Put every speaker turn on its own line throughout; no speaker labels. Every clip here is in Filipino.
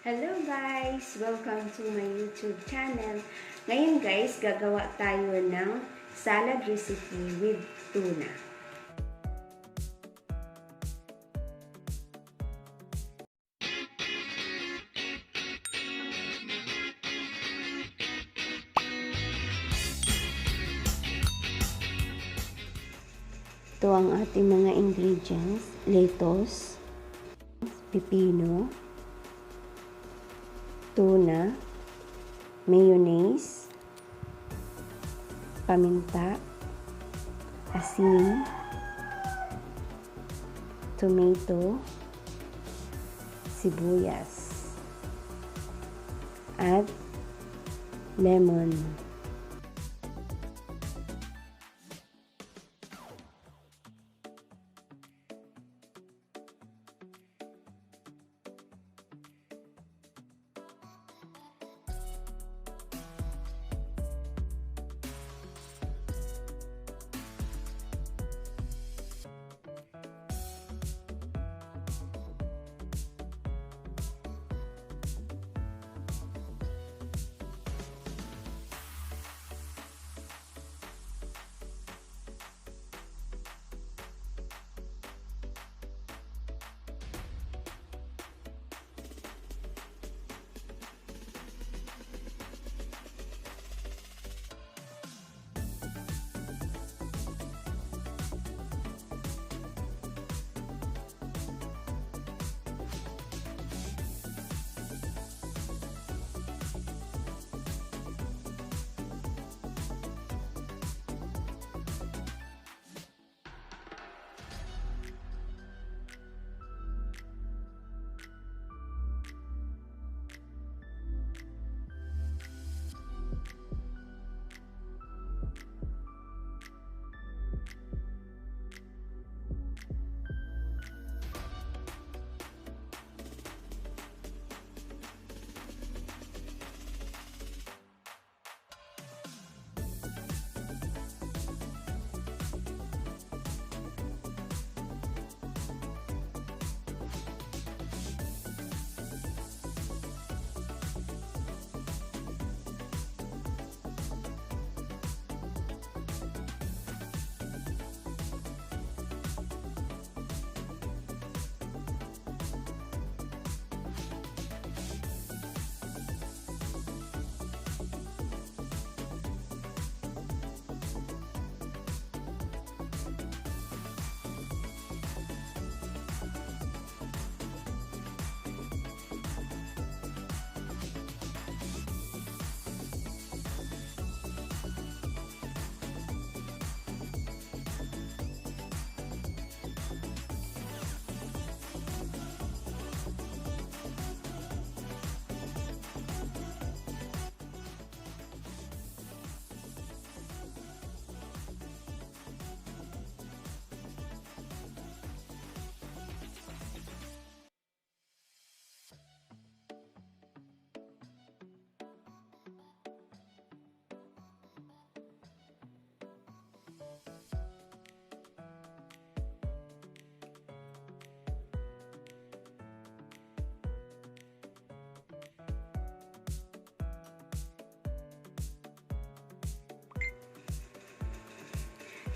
Hello guys! Welcome to my YouTube channel. Ngayon guys, gagawa tayo ng salad recipe with tuna. Ito ang ating mga ingredients: lettuce, pipino, tuna, mayonnaise, paminta, asin, tomato, sibuyas, at lemon.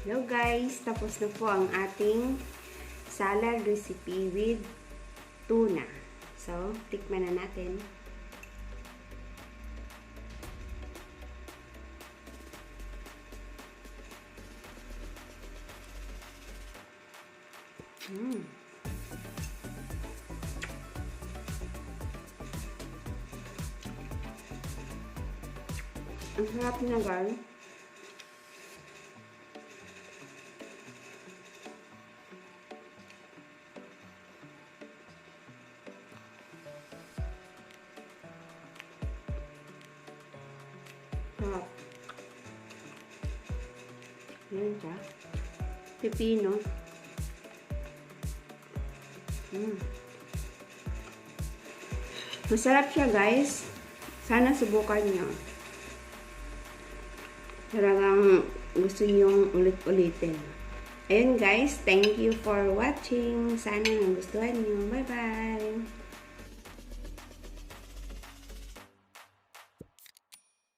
Hello guys, tapos na po ang ating salad recipe with tuna. So, tikman na natin. Ang sarap na guys. Sarap. Yan siya. Pipino. Masarap siya guys. Sana subukan nyo. Talagang gusto nyong ulit-ulitin. Ayun guys, thank you for watching. Sana nagustuhan nyo. Bye-bye!